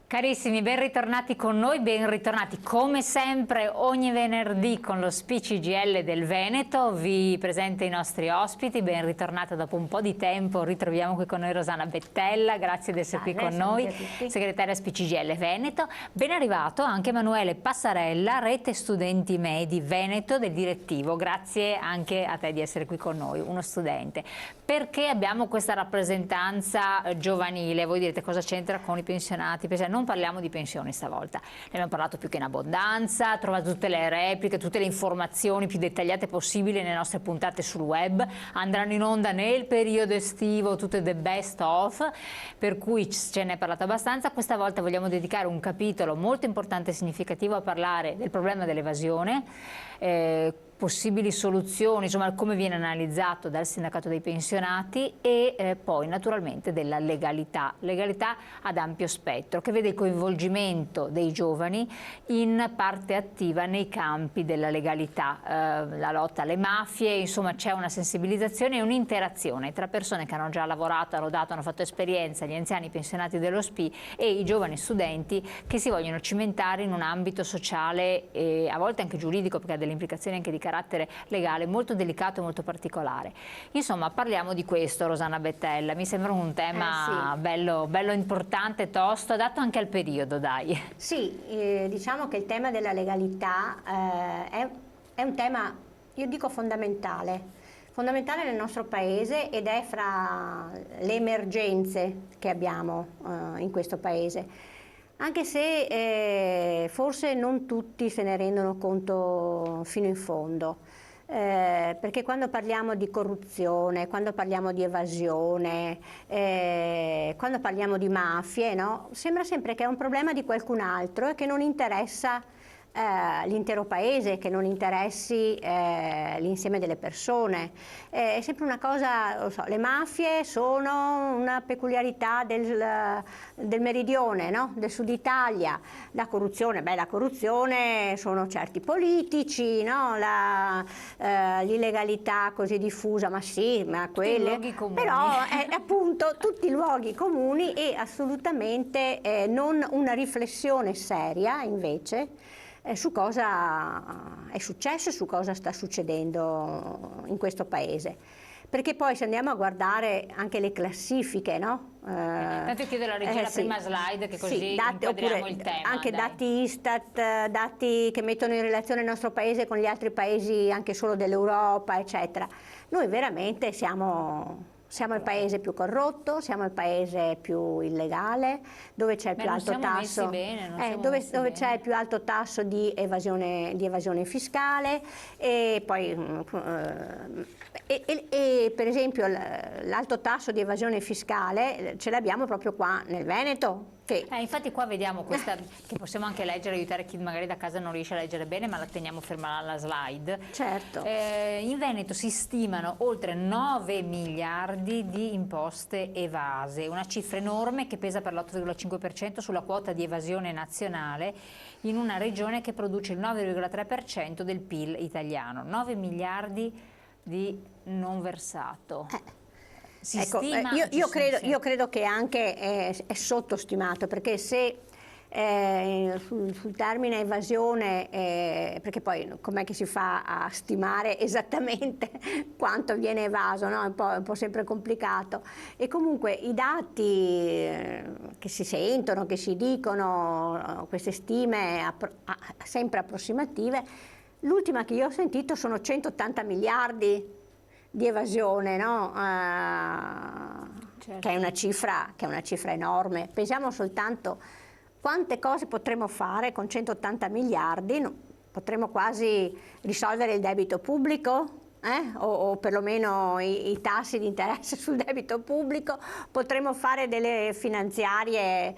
Carissimi, ben ritornati con noi, ben ritornati come sempre ogni venerdì con lo SPI-CGIL del Veneto. Vi presento i nostri ospiti, ben ritornata dopo un po' di tempo. Ritroviamo qui con noi Rosanna Bettella, grazie di essere qui con noi, segretaria SPI-CGIL Veneto. Ben arrivato anche Emanuele Passarella, Rete Studenti Medi Veneto del direttivo. Grazie anche a te di essere qui con noi, uno studente. Perché abbiamo questa rappresentanza giovanile? Voi direte cosa c'entra con i pensionati? Non parliamo di pensioni stavolta, ne abbiamo parlato più che in abbondanza, trovate tutte le repliche, tutte le informazioni più dettagliate possibili nelle nostre puntate sul web, andranno in onda nel periodo estivo, tutte the best of, per cui ce ne è parlato abbastanza. Questa volta vogliamo dedicare un capitolo molto importante e significativo a parlare del problema dell'evasione, possibili soluzioni, insomma come viene analizzato dal sindacato dei pensionati e poi naturalmente della legalità ad ampio spettro che vede il coinvolgimento dei giovani in parte attiva nei campi della legalità, la lotta alle mafie, insomma c'è una sensibilizzazione e un'interazione tra persone che hanno già lavorato, hanno dato, hanno fatto esperienza, gli anziani pensionati dello SPI e i giovani studenti che si vogliono cimentare in un ambito sociale e a volte anche giuridico, perché ha delle implicazioni anche di carattere legale molto delicato e molto particolare. Insomma parliamo di questo, Rosanna Bettella, mi sembra un tema sì, bello importante, tosto, adatto anche al periodo, dai. Sì, diciamo che il tema della legalità è un tema, io dico fondamentale nel nostro paese ed è fra le emergenze che abbiamo in questo paese. Anche se forse non tutti se ne rendono conto fino in fondo, perché quando parliamo di corruzione, quando parliamo di evasione, quando parliamo di mafie, no? Sembra sempre che è un problema di qualcun altro e che non interessa l'intero paese, che non interessi l'insieme delle persone. È sempre una cosa, lo so, le mafie sono una peculiarità del meridione, no? Del sud Italia. La corruzione, la corruzione sono certi politici, no? L'illegalità così diffusa, ma sì, ma quelle, però è appunto tutti i luoghi comuni e assolutamente non una riflessione seria invece su cosa è successo e su cosa sta succedendo in questo paese. Perché poi se andiamo a guardare anche le classifiche, no? Tanto io chiedo la regia la prima slide che così inquadriamo il tema. Anche dati Istat, dati che mettono in relazione il nostro paese con gli altri paesi anche solo dell'Europa, eccetera. Noi veramente siamo il paese più corrotto, siamo il paese più illegale, dove c'è il più alto tasso, dove c'è il più alto tasso di evasione fiscale e poi per esempio l'alto tasso di evasione fiscale ce l'abbiamo proprio qua nel Veneto. Infatti qua vediamo questa che possiamo anche leggere, aiutare chi magari da casa non riesce a leggere bene, ma la teniamo ferma alla slide. Certo. In Veneto si stimano oltre 9 miliardi di imposte evase, una cifra enorme che pesa per l'8,5% sulla quota di evasione nazionale in una regione che produce il 9,3% del PIL italiano. 9 miliardi di non versato. Ecco, io credo che anche è sottostimato, perché se sul termine evasione, perché poi com'è che si fa a stimare esattamente quanto viene evaso, no? È un po' sempre complicato, e comunque i dati che si sentono, che si dicono, queste stime sempre approssimative, l'ultima che io ho sentito sono 180 miliardi di evasione, no? Certo. Che è una cifra enorme. Pensiamo soltanto quante cose potremmo fare con 180 miliardi, potremmo quasi risolvere il debito pubblico, o perlomeno i tassi di interesse sul debito pubblico, potremmo fare delle finanziarie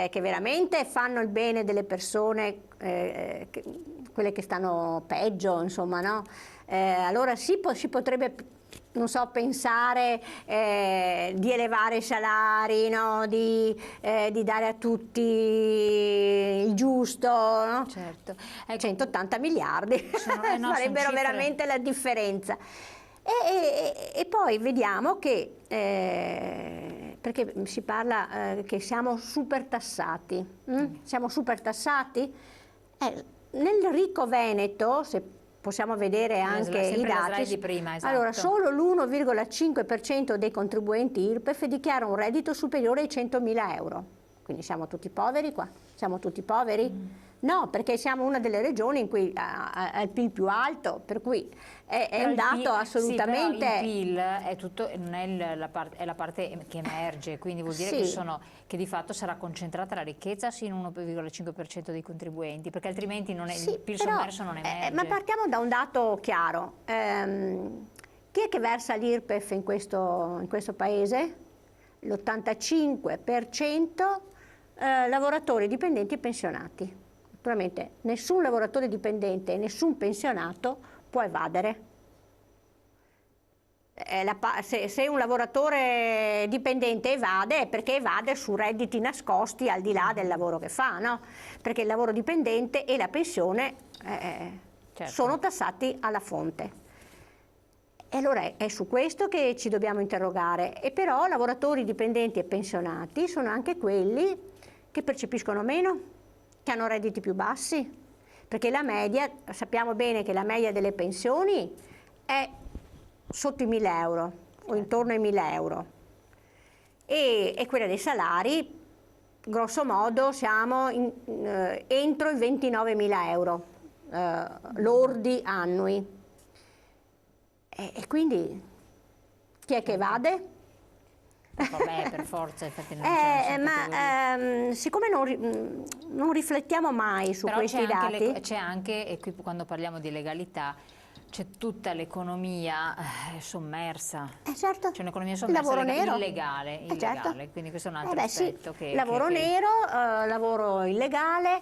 che veramente fanno il bene delle persone, quelle che stanno peggio, insomma, no? Allora sì, si potrebbe, non so, pensare di elevare i salari, no? Di dare a tutti il giusto, no? Certo. Ecco, 180 miliardi farebbero veramente la differenza. E poi vediamo che perché si parla che siamo super tassati. Siamo super tassati? Nel ricco Veneto, se possiamo vedere anche i dati, di prima, esatto. Allora solo l'1,5% dei contribuenti IRPEF dichiara un reddito superiore ai 100.000 euro. Quindi siamo tutti poveri qua? Siamo tutti poveri? No, perché siamo una delle regioni in cui ha il PIL più alto, per cui è un dato assolutamente... Sì, però il PIL è tutto, non è la parte che emerge, quindi vuol dire che di fatto sarà concentrata la ricchezza in 1,5% dei contribuenti, perché altrimenti il PIL sommerso non emerge. Ma partiamo da un dato chiaro. Chi è che versa l'IRPEF in questo paese? L'85% lavoratori dipendenti e pensionati. Naturalmente nessun lavoratore dipendente e nessun pensionato può evadere. Se un lavoratore dipendente evade è perché evade su redditi nascosti al di là del lavoro che fa, no? Perché il lavoro dipendente e la pensione sono tassati alla fonte. E allora è su questo che ci dobbiamo interrogare. E però lavoratori dipendenti e pensionati sono anche quelli che percepiscono meno, che hanno redditi più bassi, perché la media, sappiamo bene che la media delle pensioni è sotto i 1.000 euro o intorno ai 1.000 euro e quella dei salari, grosso modo, siamo entro i 29.000 euro lordi annui. E quindi chi è che evade? Vabbè, per forza, infatti non siccome non riflettiamo mai su questi dati... C'è anche, e qui quando parliamo di legalità, c'è tutta l'economia sommersa. Certo. C'è un'economia sommersa illegale, certo. Quindi questo è un altro aspetto. Lavoro nero, lavoro illegale,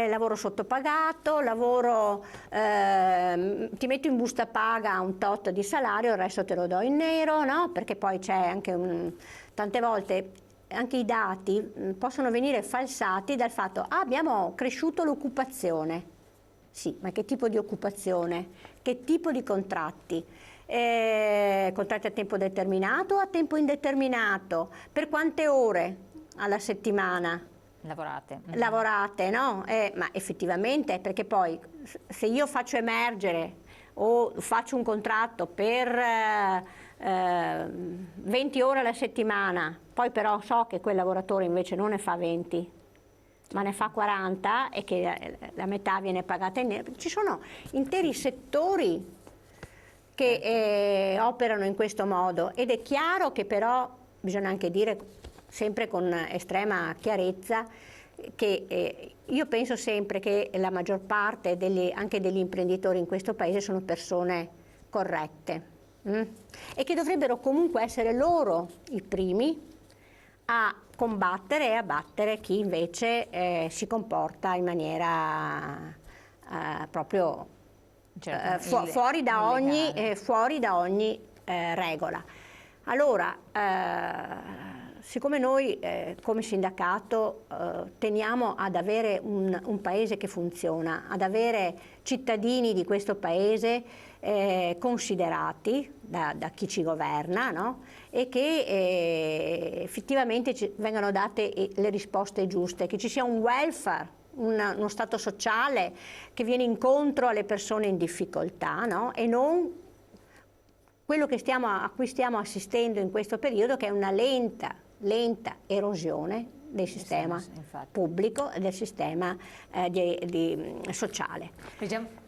lavoro sottopagato, lavoro... ti metto in busta paga un tot di salario, il resto te lo do in nero, no? Perché poi c'è anche tante volte anche i dati possono venire falsati dal fatto abbiamo cresciuto l'occupazione. Sì, ma che tipo di occupazione? Che tipo di contratti? Contratti a tempo determinato o a tempo indeterminato? Per quante ore alla settimana? Lavorate, no? Ma effettivamente, perché poi se io faccio emergere o faccio un contratto per 20 ore alla settimana, poi però so che quel lavoratore invece non ne fa 20, ma ne fa 40 e che la metà viene pagata in nero. Ci sono interi settori che operano in questo modo ed è chiaro che però bisogna anche dire sempre con estrema chiarezza che io penso sempre che la maggior parte anche degli imprenditori in questo paese sono persone corrette e che dovrebbero comunque essere loro i primi a combattere e a battere chi invece si comporta in maniera proprio fuori da ogni regola. Allora, siccome noi come sindacato teniamo ad avere un paese che funziona, ad avere cittadini di questo paese considerati da chi ci governa, no? E che effettivamente vengano date le risposte giuste, che ci sia un welfare, uno stato sociale che viene incontro alle persone in difficoltà, no? E non quello a cui stiamo assistendo in questo periodo, che è una lenta erosione del sistema pubblico e del sistema sociale.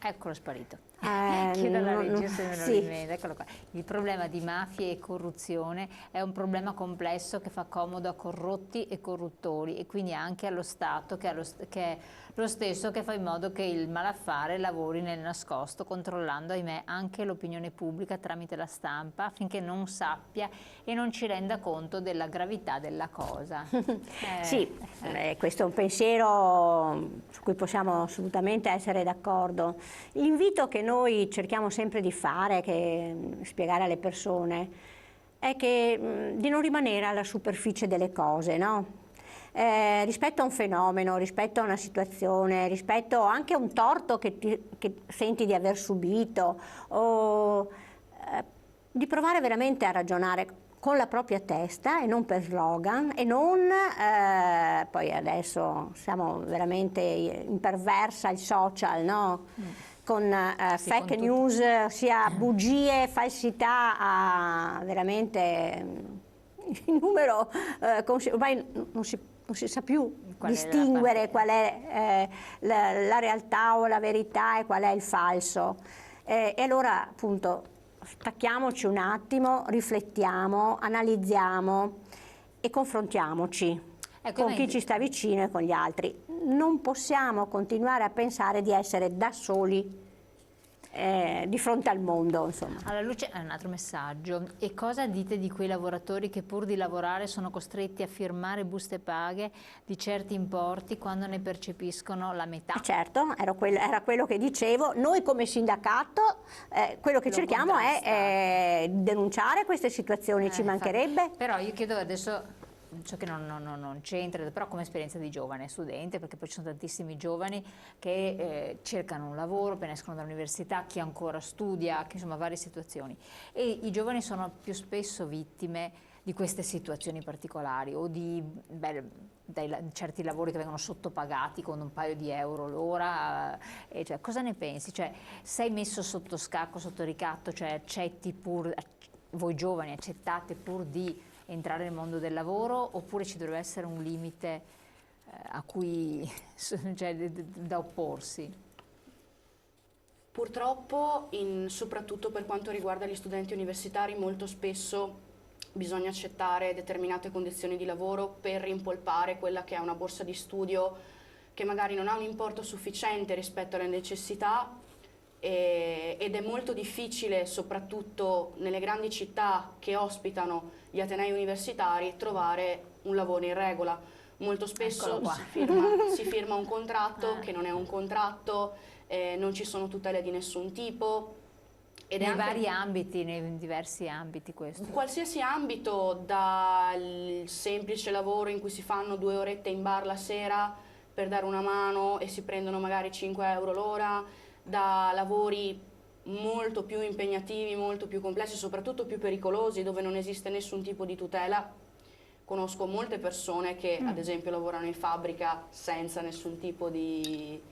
Eccolo sparito. Chiedo alla regia se me lo rimette. Eccolo qua. Il problema di mafie e corruzione è un problema complesso che fa comodo a corrotti e corruttori e quindi anche allo Stato che è lo stesso che fa in modo che il malaffare lavori nel nascosto, controllando, ahimè, anche l'opinione pubblica tramite la stampa, affinché non sappia e non ci renda conto della gravità della cosa. Questo è un pensiero su cui possiamo assolutamente essere d'accordo. L'invito che noi cerchiamo sempre di fare, spiegare alle persone, è che di non rimanere alla superficie delle cose, no? Rispetto a un fenomeno, rispetto a una situazione, rispetto anche a un torto che senti di aver subito, o di provare veramente a ragionare con la propria testa e non per slogan e non, poi adesso siamo veramente imperversa il social, no? Con Sì, fake con news, sia bugie, falsità, a veramente il numero, ormai non si sa più Qual è distinguere la parte- qual è la realtà o la verità e qual è il falso. E allora appunto stacchiamoci un attimo, riflettiamo, analizziamo e confrontiamoci con chi ci sta vicino e con gli altri. Non possiamo continuare a pensare di essere da soli di fronte al mondo, insomma. Alla luce è un altro messaggio. E cosa dite di quei lavoratori che pur di lavorare sono costretti a firmare buste paghe di certi importi quando ne percepiscono la metà? Certo, era quello che dicevo. Noi come sindacato quello che cerchiamo è denunciare queste situazioni, ci mancherebbe. Però io chiedo adesso, so che non c'entra, però come esperienza di giovane studente, perché poi ci sono tantissimi giovani che cercano un lavoro, appena escono dall'università, chi ancora studia, che insomma varie situazioni. E i giovani sono più spesso vittime di queste situazioni particolari o di certi lavori che vengono sottopagati con un paio di euro l'ora. Cioè, cosa ne pensi? Cioè, sei messo sotto scacco, sotto ricatto, cioè accetti pur, voi giovani accettate pur di entrare nel mondo del lavoro, oppure ci dovrebbe essere un limite a cui cioè, da opporsi? Purtroppo, soprattutto per quanto riguarda gli studenti universitari, molto spesso bisogna accettare determinate condizioni di lavoro per rimpolpare quella che è una borsa di studio che magari non ha un importo sufficiente rispetto alle necessità ed è molto difficile, soprattutto nelle grandi città che ospitano gli atenei universitari, trovare un lavoro in regola. Molto spesso si firma un contratto che non è un contratto, non ci sono tutele di nessun tipo. Ed nei vari ambiti, nei diversi ambiti questo? Qualsiasi ambito, dal semplice lavoro in cui si fanno 2 orette in bar la sera per dare una mano e si prendono magari 5 euro l'ora, da lavori molto più impegnativi, molto più complessi, soprattutto più pericolosi, dove non esiste nessun tipo di tutela. Conosco molte persone che ad esempio lavorano in fabbrica senza nessun tipo di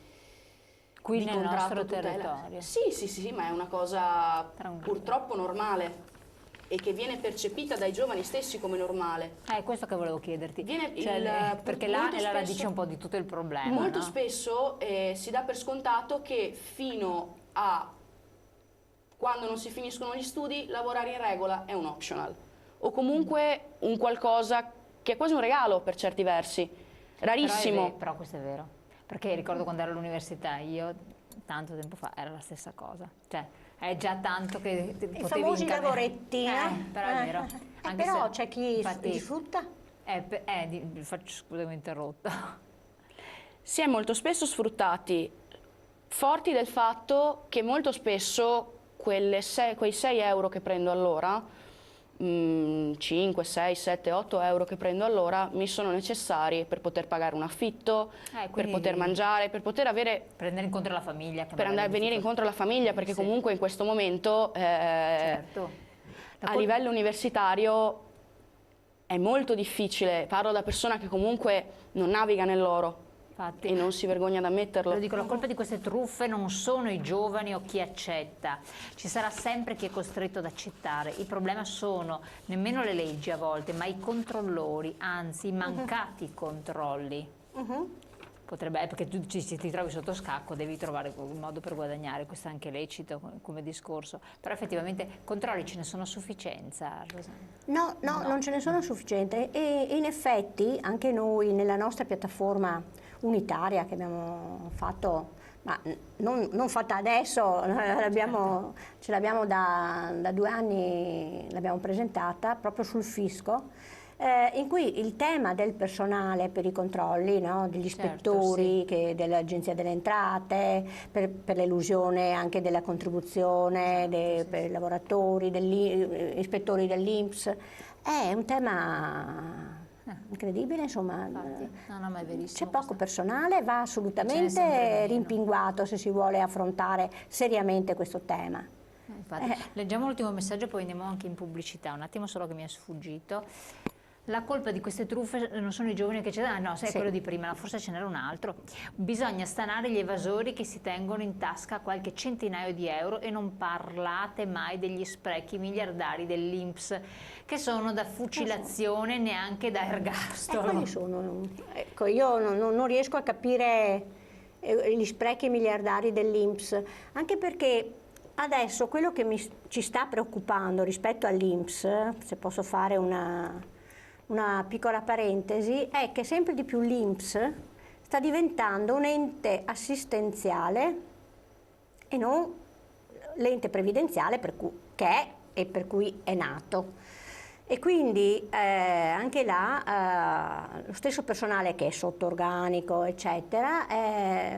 qui nel nostro tutela. Territorio. Sì, ma è una cosa purtroppo normale e che viene percepita dai giovani stessi come normale. È questo che volevo chiederti, perché là è la radice un po' di tutto il problema. Molto no? spesso si dà per scontato che fino a quando non si finiscono gli studi lavorare in regola è un optional o comunque un qualcosa che è quasi un regalo per certi versi, rarissimo. Però questo è vero, perché ricordo quando ero all'università io, tanto tempo fa, era la stessa cosa, cioè è già tanto che i famosi lavoretti, però è vero. Anche però se, c'è chi infatti, li sfrutta. Scusa, mi ho interrotto. Si è molto spesso sfruttati, forti del fatto che molto spesso quei 6 euro che prendo all'ora, 5, 6, 7, 8 euro che prendo all'ora mi sono necessari per poter pagare un affitto, per poter mangiare, per poter avere... Prendere incontro alla famiglia. Per andare a venire incontro alla famiglia, perché comunque in questo momento certo. a livello universitario è molto difficile. Parlo da persona che comunque non naviga nell'oro. Infatti, e non si vergogna ad ammetterlo. Lo dico, la colpa di queste truffe non sono i giovani o chi accetta, ci sarà sempre chi è costretto ad accettare. Il problema sono nemmeno le leggi a volte, ma i controllori, anzi i mancati controlli. Potrebbe, perché tu ti trovi sotto scacco, devi trovare un modo per guadagnare, questo è anche lecito come discorso, però effettivamente controlli ce ne sono a sufficienza, Rosanna? No, non ce ne sono a sufficienza e in effetti anche noi nella nostra piattaforma unitaria che abbiamo fatto, ma non fatta adesso, ce l'abbiamo da 2 anni, l'abbiamo presentata proprio sul fisco, in cui il tema del personale per i controlli, no, degli ispettori, dell'Agenzia delle Entrate, per l'elusione anche della contribuzione per i lavoratori, ispettori dell'INPS, è un tema incredibile, insomma. C'è poco personale, va assolutamente rimpinguato se si vuole affrontare seriamente questo tema. Infatti, leggiamo l'ultimo messaggio, poi andiamo anche in pubblicità. Un attimo solo che mi è sfuggito. La colpa di queste truffe non sono i giovani che c'è, no, sai, quello di prima, forse ce n'era un altro. Bisogna stanare gli evasori che si tengono in tasca qualche centinaio di euro e non parlate mai degli sprechi miliardari dell'INPS, che sono da fucilazione, neanche da ergastolo. Quali sono? Ecco, io non riesco a capire gli sprechi miliardari dell'INPS, anche perché adesso quello che ci sta preoccupando rispetto all'INPS, se posso fare una piccola parentesi, è che sempre di più l'INPS sta diventando un ente assistenziale e non l'ente previdenziale che è e per cui è nato. E quindi anche là lo stesso personale che è sotto organico, eccetera,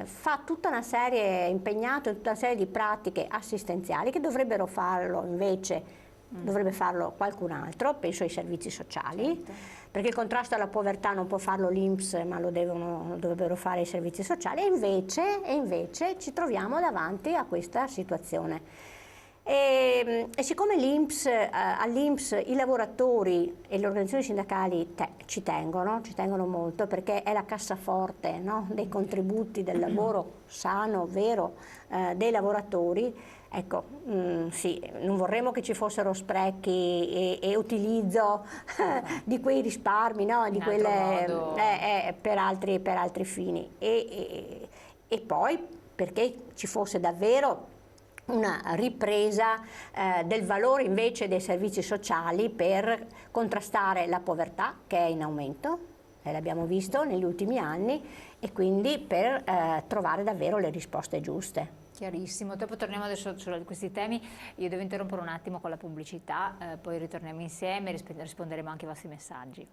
fa tutta una serie, è impegnato in tutta una serie di pratiche assistenziali che dovrebbero farlo invece. Dovrebbe farlo qualcun altro, penso ai servizi sociali, perché il contrasto alla povertà non può farlo l'INPS, ma lo dovrebbero fare i servizi sociali, e invece ci troviamo davanti a questa situazione. E siccome all'INPS i lavoratori e le organizzazioni sindacali ci tengono molto, perché è la cassaforte, no, dei contributi del lavoro sano, vero, dei lavoratori. Ecco, sì, non vorremmo che ci fossero sprechi e utilizzo di quei risparmi, no, di quelle, per altri fini. E poi perché ci fosse davvero una ripresa del valore invece dei servizi sociali per contrastare la povertà, che è in aumento, l'abbiamo visto negli ultimi anni, e quindi per trovare davvero le risposte giuste. Chiarissimo, dopo torniamo adesso su questi temi. Io devo interrompere un attimo con la pubblicità, poi ritorniamo insieme e risponderemo anche ai vostri messaggi.